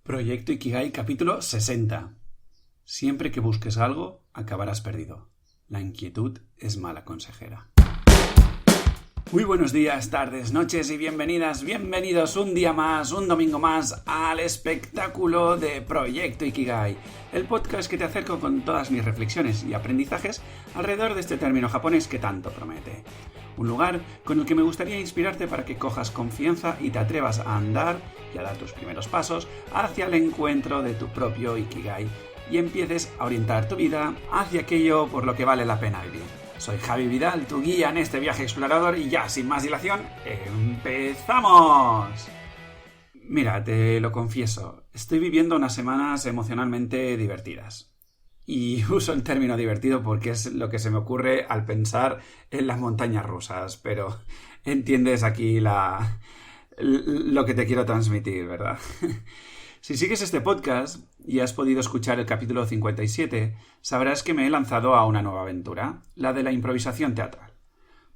Proyecto Ikigai capítulo 60. Siempre que busques algo, acabarás perdido. La inquietud es mala consejera. Muy buenos días, tardes, noches y bienvenidos un día más, un domingo más al espectáculo de Proyecto Ikigai, el podcast que te acerco con todas mis reflexiones y aprendizajes alrededor de este término japonés que tanto promete. Un lugar con el que me gustaría inspirarte para que cojas confianza y te atrevas a andar y a dar tus primeros pasos hacia el encuentro de tu propio Ikigai y empieces a orientar tu vida hacia aquello por lo que vale la pena vivir. Soy Javi Vidal, tu guía en este viaje explorador y ya, sin más dilación, ¡empezamos! Mira, te lo confieso, estoy viviendo unas semanas emocionalmente divertidas. Y uso el término divertido porque es lo que se me ocurre al pensar en las montañas rusas, pero entiendes aquí lo que te quiero transmitir, ¿verdad? Si sigues este podcast y has podido escuchar el capítulo 57, sabrás que me he lanzado a una nueva aventura, la de la improvisación teatral.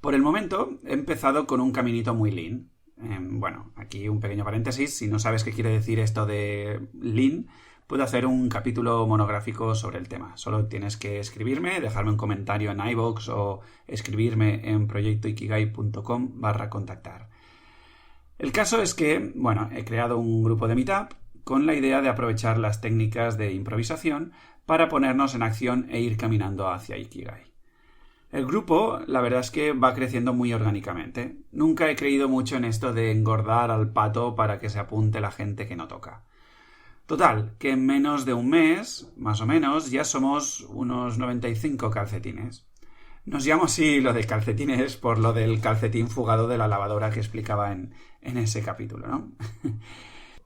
Por el momento, he empezado con un caminito muy lean. Bueno, aquí un pequeño paréntesis, si no sabes qué quiere decir esto de lean, puedo hacer un capítulo monográfico sobre el tema. Solo tienes que escribirme, dejarme un comentario en iVoox o escribirme en proyectoikigai.com/contactar. El caso es que, he creado un grupo de Meetup con la idea de aprovechar las técnicas de improvisación para ponernos en acción e ir caminando hacia Ikigai. El grupo, la verdad es que va creciendo muy orgánicamente. Nunca he creído mucho en esto de engordar al pato para que se apunte la gente que no toca. Total, que en menos de un mes, más o menos, ya somos unos 95 calcetines. Nos llamo así lo de calcetines por lo del calcetín fugado de la lavadora que explicaba en ese capítulo, ¿no?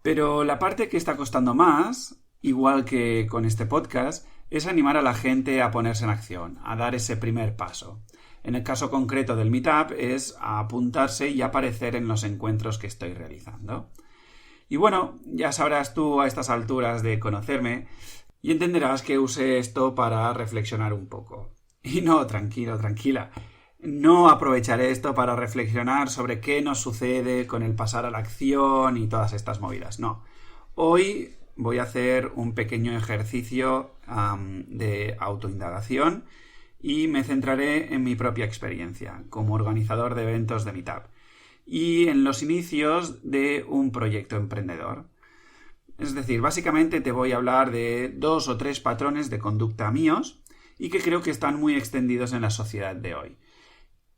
Pero la parte que está costando más, igual que con este podcast, es animar a la gente a ponerse en acción, a dar ese primer paso. En el caso concreto del Meetup es a apuntarse y aparecer en los encuentros que estoy realizando. Y bueno, ya sabrás tú a estas alturas de conocerme y entenderás que usé esto para reflexionar un poco. Y no, tranquila. No aprovecharé esto para reflexionar sobre qué nos sucede con el pasar a la acción y todas estas movidas. No. Hoy voy a hacer un pequeño ejercicio de autoindagación y me centraré en mi propia experiencia como organizador de eventos de Meetup y en los inicios de un proyecto emprendedor. Es decir, básicamente te voy a hablar de 2 o 3 patrones de conducta míos y que creo que están muy extendidos en la sociedad de hoy.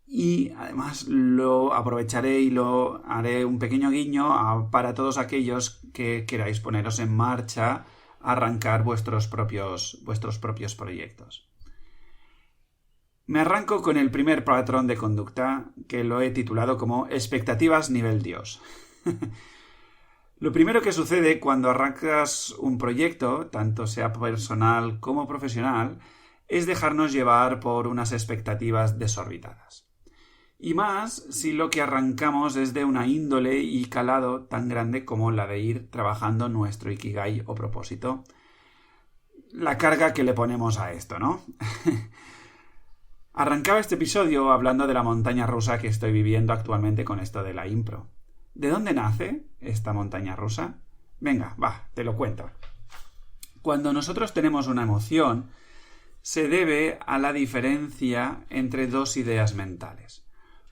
Y además lo aprovecharé y lo haré un pequeño guiño para todos aquellos que queráis poneros en marcha, arrancar vuestros propios proyectos. Me arranco con el primer patrón de conducta, que lo he titulado como expectativas nivel Dios. Lo primero que sucede cuando arrancas un proyecto, tanto sea personal como profesional, es dejarnos llevar por unas expectativas desorbitadas. Y más si lo que arrancamos es de una índole y calado tan grande como la de ir trabajando nuestro Ikigai o propósito. La carga que le ponemos a esto, ¿no? Arrancaba este episodio hablando de la montaña rusa que estoy viviendo actualmente con esto de la impro. ¿De dónde nace esta montaña rusa? Venga, te lo cuento. Cuando nosotros tenemos una emoción, se debe a la diferencia entre dos ideas mentales.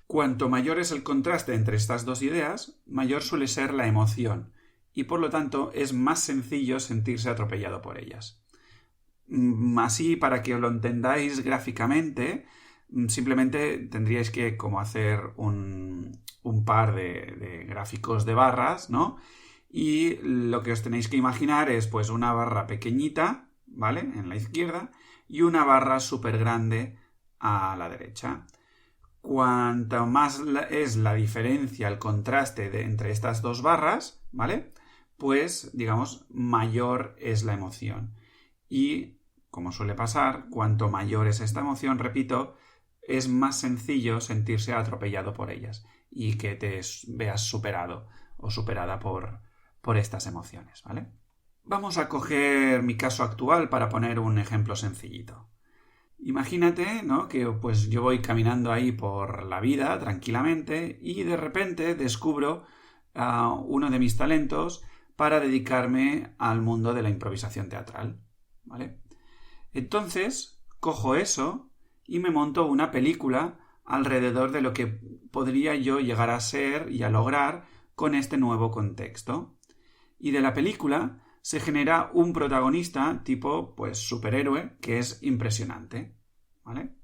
Cuanto mayor es el contraste entre estas dos ideas, mayor suele ser la emoción y por lo tanto es más sencillo sentirse atropellado por ellas. Así, para que lo entendáis gráficamente, simplemente tendríais que hacer un par de gráficos de barras, ¿no? Y lo que os tenéis que imaginar es pues una barra pequeñita, ¿vale?, en la izquierda y una barra súper grande a la derecha. Cuanto más es la diferencia, el contraste entre estas dos barras, ¿vale?, pues, digamos, mayor es la emoción. Y, como suele pasar, cuanto mayor es esta emoción, repito, es más sencillo sentirse atropellado por ellas y que te veas superado o superada por estas emociones, ¿vale? Vamos a coger mi caso actual para poner un ejemplo sencillito. Imagínate, ¿no?, que pues yo voy caminando ahí por la vida tranquilamente y de repente descubro uno de mis talentos para dedicarme al mundo de la improvisación teatral, ¿vale? Entonces, cojo eso y me monto una película alrededor de lo que podría yo llegar a ser y a lograr con este nuevo contexto. Y de la película se genera un protagonista tipo, pues, superhéroe, que es impresionante, ¿vale?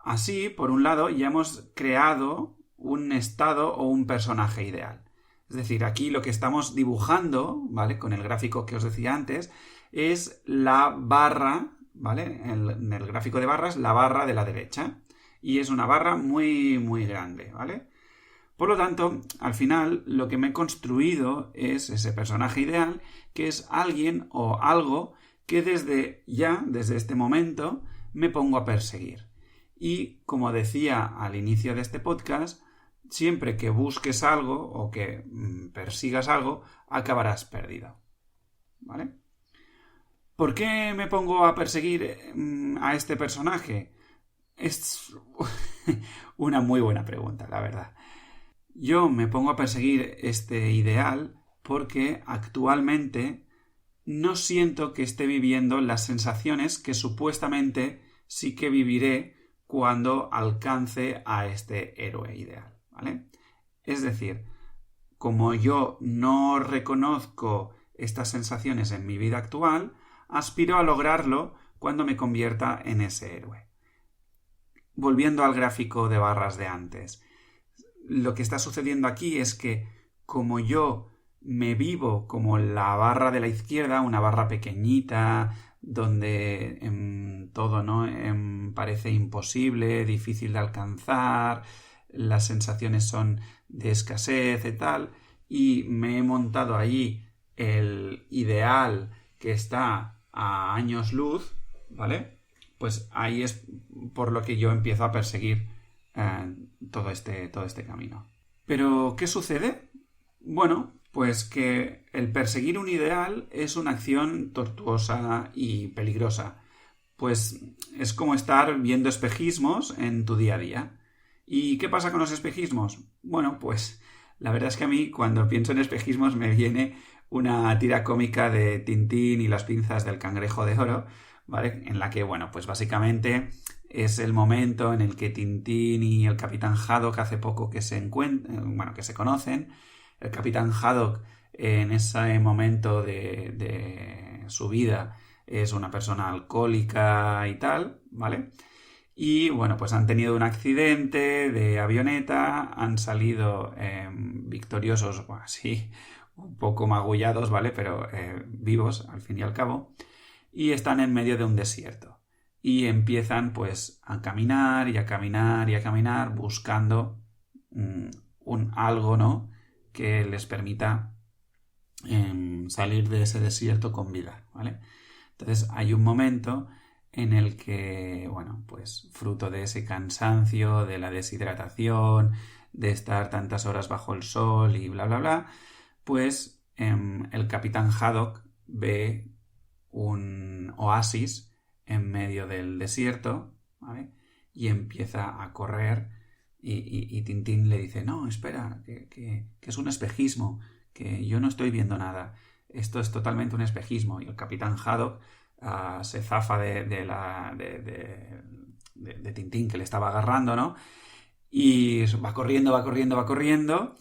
Así, por un lado, ya hemos creado un estado o un personaje ideal. Es decir, aquí lo que estamos dibujando, ¿vale? Con el gráfico que os decía antes, es la barra, ¿vale? En el gráfico de barras, la barra de la derecha. Y es una barra muy, muy grande, ¿vale? Por lo tanto, al final, lo que me he construido es ese personaje ideal, que es alguien o algo que desde este momento, me pongo a perseguir. Y, como decía al inicio de este podcast, siempre que busques algo o que persigas algo, acabarás perdido, ¿vale? ¿Por qué me pongo a perseguir a este personaje? Es una muy buena pregunta, la verdad. Yo me pongo a perseguir este ideal porque actualmente no siento que esté viviendo las sensaciones que supuestamente sí que viviré cuando alcance a este héroe ideal, ¿vale? Es decir, como yo no reconozco estas sensaciones en mi vida actual, aspiro a lograrlo cuando me convierta en ese héroe. Volviendo al gráfico de barras de antes, lo que está sucediendo aquí es que como yo me vivo como la barra de la izquierda, una barra pequeñita, donde todo, ¿no? Parece imposible, difícil de alcanzar, las sensaciones son de escasez y tal, y me he montado ahí el ideal que está a años luz, ¿vale? Pues ahí es por lo que yo empiezo a perseguir todo este camino. ¿Pero qué sucede? Bueno, pues que el perseguir un ideal es una acción tortuosa y peligrosa. Pues es como estar viendo espejismos en tu día a día. ¿Y qué pasa con los espejismos? Bueno, pues la verdad es que a mí cuando pienso en espejismos me viene una tira cómica de Tintín y las pinzas del cangrejo de oro, ¿vale? En la que, bueno, pues básicamente es el momento en el que Tintín y el Capitán Haddock hace poco que se conocen. El Capitán Haddock en ese momento de su vida es una persona alcohólica y tal, ¿vale? Y bueno, pues han tenido un accidente de avioneta, han salido victoriosos, bueno, sí, un poco magullados, ¿vale? Pero vivos, al fin y al cabo, y están en medio de un desierto. Y empiezan pues a caminar y a caminar y a caminar buscando algo, ¿no? Que les permita salir de ese desierto con vida, ¿vale? Entonces hay un momento en el que, bueno, pues fruto de ese cansancio, de la deshidratación, de estar tantas horas bajo el sol y bla, bla, bla, pues el Capitán Haddock ve un oasis en medio del desierto, ¿vale? Y empieza a correr y Tintín le dice, no, espera, que es un espejismo, que yo no estoy viendo nada, esto es totalmente un espejismo. Y el Capitán Haddock se zafa de Tintín que le estaba agarrando, ¿no? Y va corriendo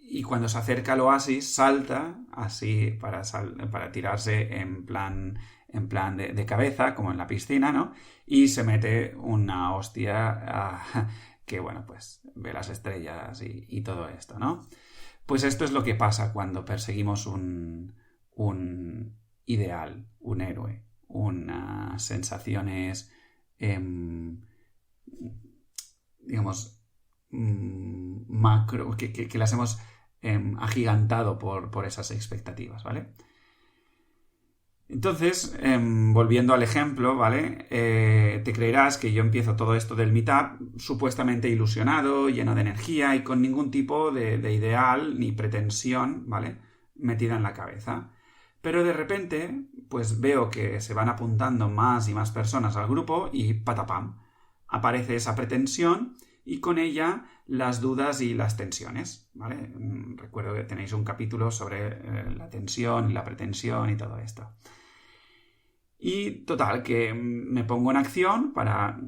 y cuando se acerca al oasis salta así para tirarse en plan de cabeza, como en la piscina, ¿no? Y se mete una hostia que, bueno, pues ve las estrellas y todo esto, ¿no? Pues esto es lo que pasa cuando perseguimos un ideal, un héroe, unas sensaciones, digamos, macro, que las hemos agigantado por esas expectativas, ¿vale? Entonces, volviendo al ejemplo, ¿vale? Te creerás que yo empiezo todo esto del meetup supuestamente ilusionado, lleno de energía y con ningún tipo de ideal ni pretensión, ¿vale? Metida en la cabeza. Pero de repente, pues veo que se van apuntando más y más personas al grupo y patapam, aparece esa pretensión y con ella las dudas y las tensiones, ¿vale? Recuerdo que tenéis un capítulo sobre la tensión y la pretensión y todo esto. Y total, que me pongo en acción para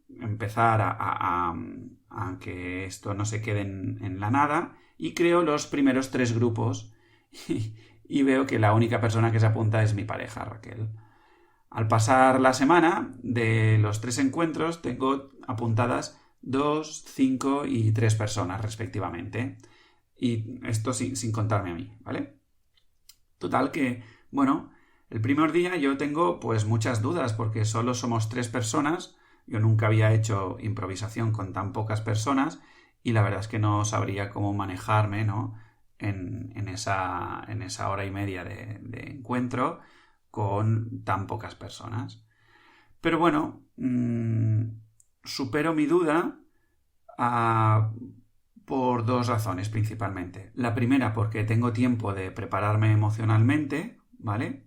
empezar a que esto no se quede en la nada, y creo los primeros 3 grupos y veo que la única persona que se apunta es mi pareja, Raquel. Al pasar la semana, de los 3 encuentros tengo apuntadas 2, 5 y 3 personas respectivamente. Y esto sin contarme a mí, ¿vale? Total que, bueno, el primer día yo tengo pues muchas dudas porque solo somos 3 personas. Yo nunca había hecho improvisación con tan pocas personas y la verdad es que no sabría cómo manejarme, ¿no? en esa hora y media de encuentro con tan pocas personas. Pero bueno, supero mi duda por 2 razones principalmente. La primera, porque tengo tiempo de prepararme emocionalmente, ¿vale?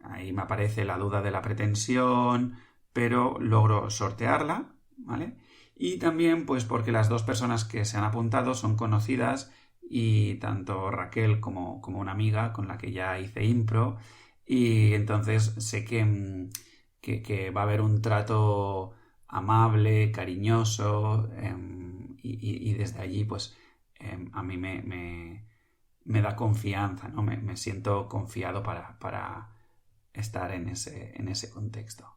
Ahí me aparece la duda de la pretensión, pero logro sortearla, ¿vale? Y también, pues porque las 2 personas que se han apuntado son conocidas, y tanto Raquel como una amiga con la que ya hice impro, y entonces sé que va a haber un trato amable, cariñoso, y desde allí pues a mí me da confianza, ¿no? Me siento confiado para estar en ese contexto.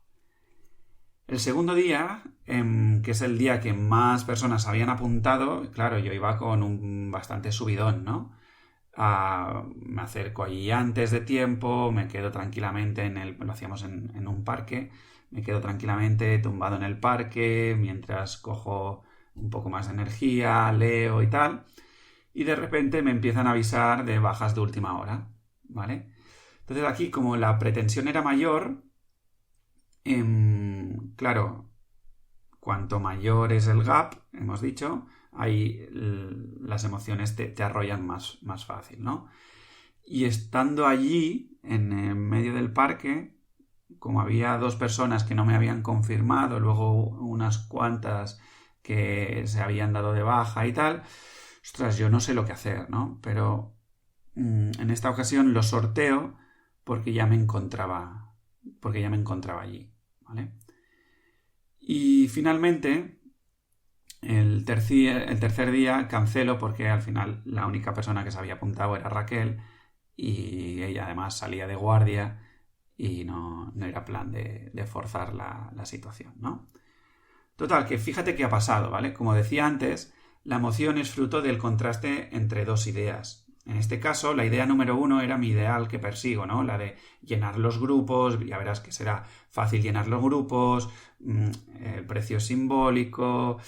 El segundo día, que es el día que más personas habían apuntado, claro, yo iba con un bastante subidón, ¿no? Me acerco allí antes de tiempo, me quedo tranquilamente lo hacíamos en un parque, me quedo tranquilamente tumbado en el parque mientras cojo un poco más de energía, leo y tal, y de repente me empiezan a avisar de bajas de última hora, ¿vale? Entonces aquí, como la pretensión era mayor, claro, cuanto mayor es el gap, hemos dicho, ahí las emociones te arrollan más fácil, ¿no? Y estando allí, en el medio del parque, como había 2 personas que no me habían confirmado, luego unas cuantas que se habían dado de baja y tal, ostras, yo no sé lo que hacer, ¿no? Pero en esta ocasión lo sorteo porque ya me encontraba allí, ¿vale? Y finalmente, el tercer día cancelo porque al final la única persona que se había apuntado era Raquel, y ella además salía de guardia y no era plan de forzar la situación, ¿no? Total, que fíjate qué ha pasado, ¿vale? Como decía antes, la emoción es fruto del contraste entre 2 ideas. En este caso, la idea número 1 era mi ideal que persigo, ¿no? La de llenar los grupos, ya verás que será fácil llenar los grupos, el precio es simbólico,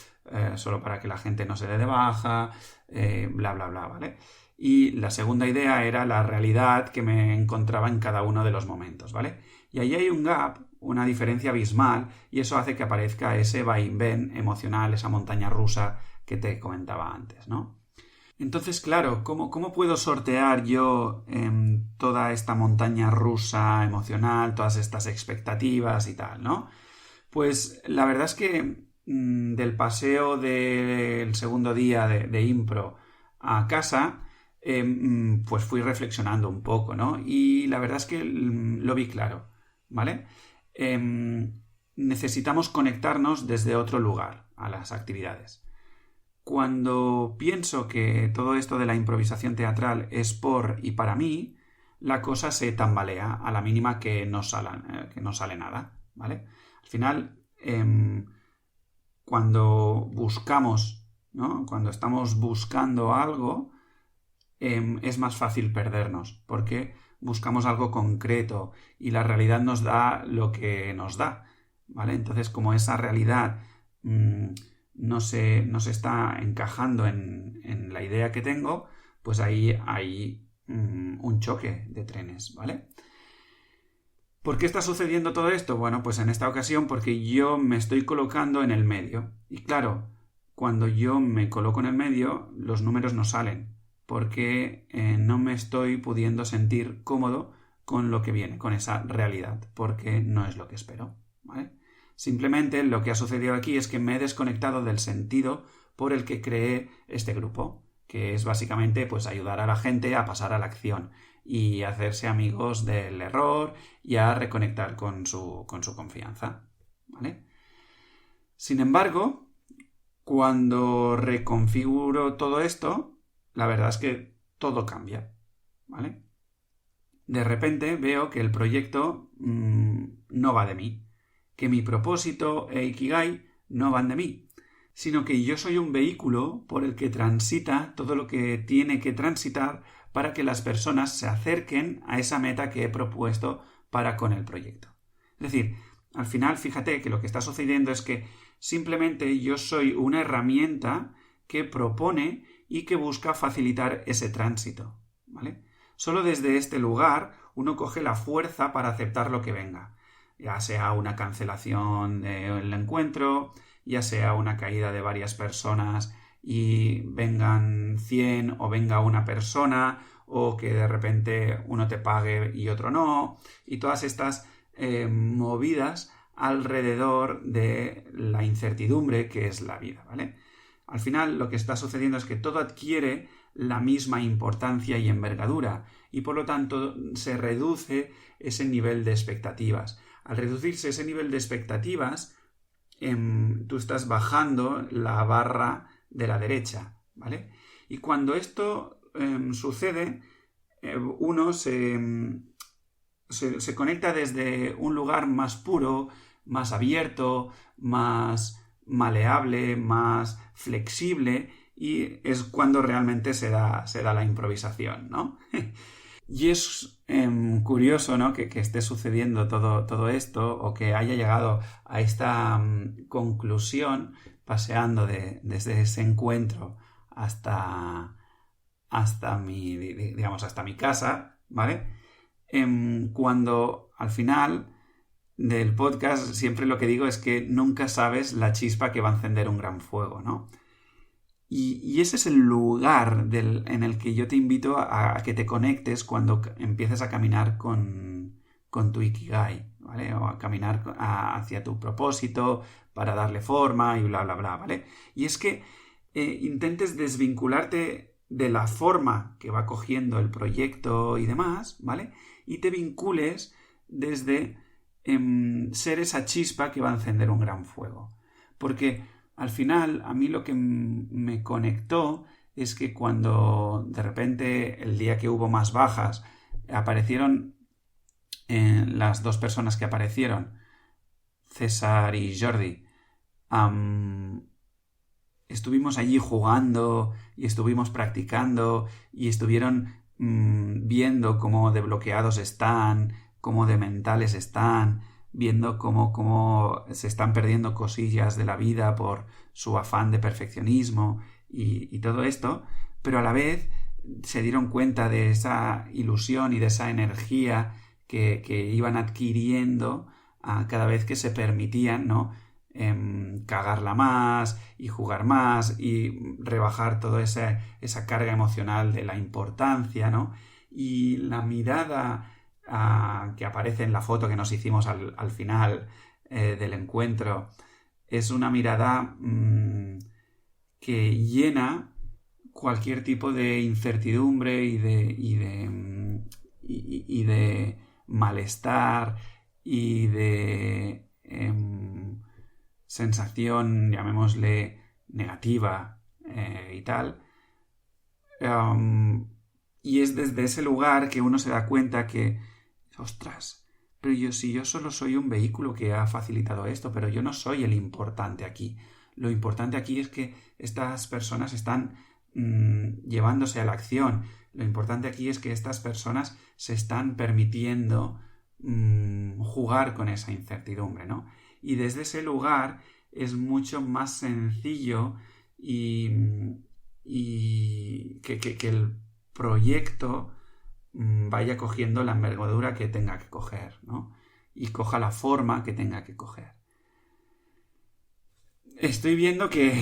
solo para que la gente no se dé de baja, bla, bla, bla, ¿vale? Y la segunda idea era la realidad que me encontraba en cada uno de los momentos, ¿vale? Y ahí hay un gap, una diferencia abismal, y eso hace que aparezca ese vaivén emocional, esa montaña rusa que te comentaba antes, ¿no? Entonces, claro, ¿cómo puedo sortear yo toda esta montaña rusa emocional, todas estas expectativas y tal, ¿no? Pues la verdad es que del paseo del segundo día de impro a casa, pues fui reflexionando un poco, ¿no? Y la verdad es que lo vi claro, ¿vale? Necesitamos conectarnos desde otro lugar a las actividades. Cuando pienso que todo esto de la improvisación teatral es por y para mí, la cosa se tambalea a la mínima que no sale nada, ¿vale? Al final, cuando buscamos, ¿no? Cuando estamos buscando algo, es más fácil perdernos, porque buscamos algo concreto y la realidad nos da lo que nos da, ¿vale? Entonces, como esa realidad no se está encajando en la idea que tengo, pues ahí hay un choque de trenes, ¿vale? ¿Por qué está sucediendo todo esto? Bueno, pues en esta ocasión porque yo me estoy colocando en el medio. Y claro, cuando yo me coloco en el medio, los números no salen, porque no me estoy pudiendo sentir cómodo con lo que viene, con esa realidad, porque no es lo que espero, ¿vale? Simplemente lo que ha sucedido aquí es que me he desconectado del sentido por el que creé este grupo, que es básicamente pues ayudar a la gente a pasar a la acción y hacerse amigos del error y a reconectar con su confianza, ¿vale? Sin embargo, cuando reconfiguro todo esto, la verdad es que todo cambia, ¿vale? De repente veo que el proyecto no va de mí, que mi propósito e Ikigai no van de mí, sino que yo soy un vehículo por el que transita todo lo que tiene que transitar para que las personas se acerquen a esa meta que he propuesto para con el proyecto. Es decir, al final, fíjate que lo que está sucediendo es que simplemente yo soy una herramienta que propone y que busca facilitar ese tránsito, ¿vale? Solo desde este lugar uno coge la fuerza para aceptar lo que venga, ya sea una cancelación del encuentro, ya sea una caída de varias personas y vengan 100 o venga una persona, o que de repente uno te pague y otro no, y todas estas movidas alrededor de la incertidumbre que es la vida, ¿vale? Al final lo que está sucediendo es que todo adquiere la misma importancia y envergadura y por lo tanto se reduce ese nivel de expectativas. Al reducirse ese nivel de expectativas, tú estás bajando la barra de la derecha, ¿vale? Y cuando esto sucede, uno se conecta desde un lugar más puro, más abierto, más maleable, más flexible, y es cuando realmente se da la improvisación, ¿no? Y es curioso, ¿no? que esté sucediendo todo esto o que haya llegado a esta conclusión paseando desde ese encuentro hasta mi casa, ¿vale? Cuando al final del podcast siempre lo que digo es que nunca sabes la chispa que va a encender un gran fuego, ¿no? Y ese es el lugar en el que yo te invito a que te conectes cuando empieces a caminar con tu Ikigai, ¿vale? O a caminar hacia tu propósito para darle forma y bla, bla, bla, ¿vale? Y es que intentes desvincularte de la forma que va cogiendo el proyecto y demás, ¿vale? Y te vincules desde ser esa chispa que va a encender un gran fuego. Porque al final, a mí lo que me conectó es que cuando de repente, el día que hubo más bajas, aparecieron las dos personas que aparecieron, César y Jordi, estuvimos allí jugando y estuvimos practicando y estuvieron viendo cómo de bloqueados están, cómo de mentales están, viendo cómo se están perdiendo cosillas de la vida por su afán de perfeccionismo y todo esto, pero a la vez se dieron cuenta de esa ilusión y de esa energía que iban adquiriendo cada vez que se permitían, ¿no? Cagarla más y jugar más y rebajar toda esa carga emocional de la importancia, ¿no? Y la mirada que aparece en la foto que nos hicimos al final del encuentro es una mirada que llena cualquier tipo de incertidumbre y de malestar y de sensación, llamémosle, negativa y tal. Y es desde ese lugar que uno se da cuenta que, ostras, pero si yo solo soy un vehículo que ha facilitado esto, pero yo no soy el importante aquí. Lo importante aquí es que estas personas están llevándose a la acción. Lo importante aquí es que estas personas se están permitiendo jugar con esa incertidumbre, ¿no? Y desde ese lugar es mucho más sencillo y que el proyecto vaya cogiendo la envergadura que tenga que coger, ¿no? Y coja la forma que tenga que coger. Estoy viendo que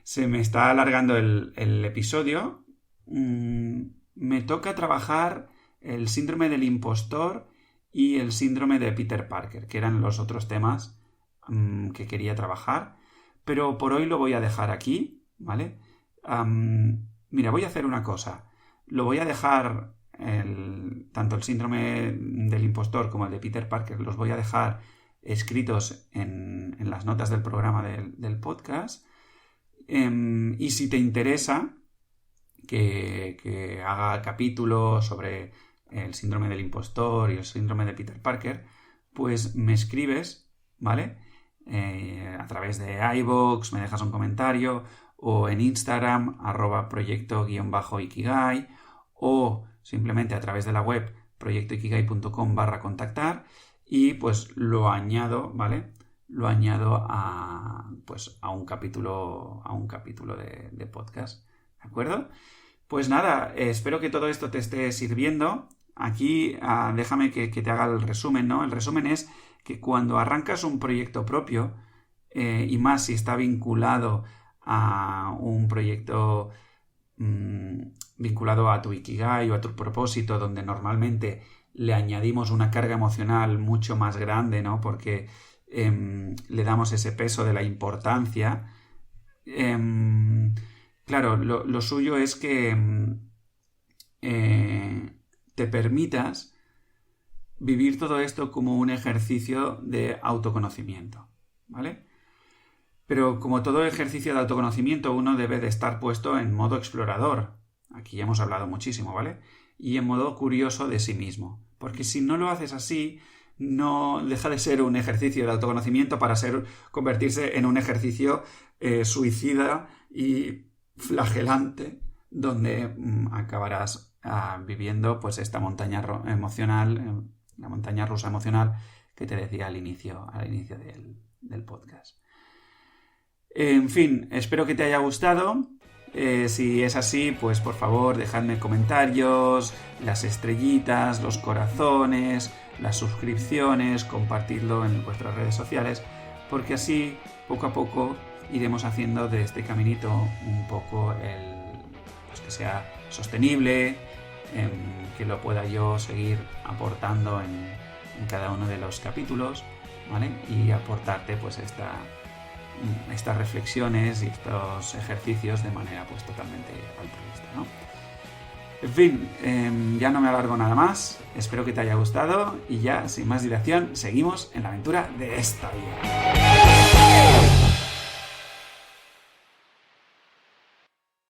se me está alargando el episodio. Me toca trabajar el síndrome del impostor y el síndrome de Peter Parker, que eran los otros temas que quería trabajar, pero por hoy lo voy a dejar aquí, ¿vale? Mira, voy a hacer una cosa. Lo voy a dejar, tanto el síndrome del impostor como el de Peter Parker, los voy a dejar escritos en las notas del programa del podcast. Y si te interesa que haga capítulos sobre el síndrome del impostor y el síndrome de Peter Parker, pues me escribes, ¿vale? A través de iVoox, me dejas un comentario, o en Instagram, @proyecto_ikigai, o simplemente a través de la web proyectoikigai.com/contactar, y pues lo añado, ¿vale? Lo añado a un capítulo de podcast, ¿de acuerdo? Pues nada, espero que todo esto te esté sirviendo. Aquí déjame que te haga el resumen, ¿no? El resumen es que cuando arrancas un proyecto propio, y más si está vinculado a un proyecto vinculado a tu Ikigai o a tu propósito, donde normalmente le añadimos una carga emocional mucho más grande, ¿no? Porque le damos ese peso de la importancia. Claro, lo suyo es que te permitas vivir todo esto como un ejercicio de autoconocimiento, ¿vale? Pero como todo ejercicio de autoconocimiento, uno debe de estar puesto en modo explorador. Aquí ya hemos hablado muchísimo, ¿vale? Y en modo curioso de sí mismo. Porque si no lo haces así, no deja de ser un ejercicio de autoconocimiento para convertirse en un ejercicio suicida y flagelante, donde acabarás viviendo pues esta montaña emocional, la montaña rusa emocional que te decía al inicio del podcast. En fin, espero que te haya gustado. Si es así, pues por favor dejadme comentarios, las estrellitas, los corazones, las suscripciones, compartidlo en vuestras redes sociales, porque así poco a poco iremos haciendo de este caminito un poco pues que sea sostenible, que lo pueda yo seguir aportando en cada uno de los capítulos, ¿vale? Y aportarte pues estas reflexiones y estos ejercicios de manera pues totalmente altruista, ¿no? En fin, ya no me alargo nada más, espero que te haya gustado y ya sin más dilación seguimos en la aventura de esta vida.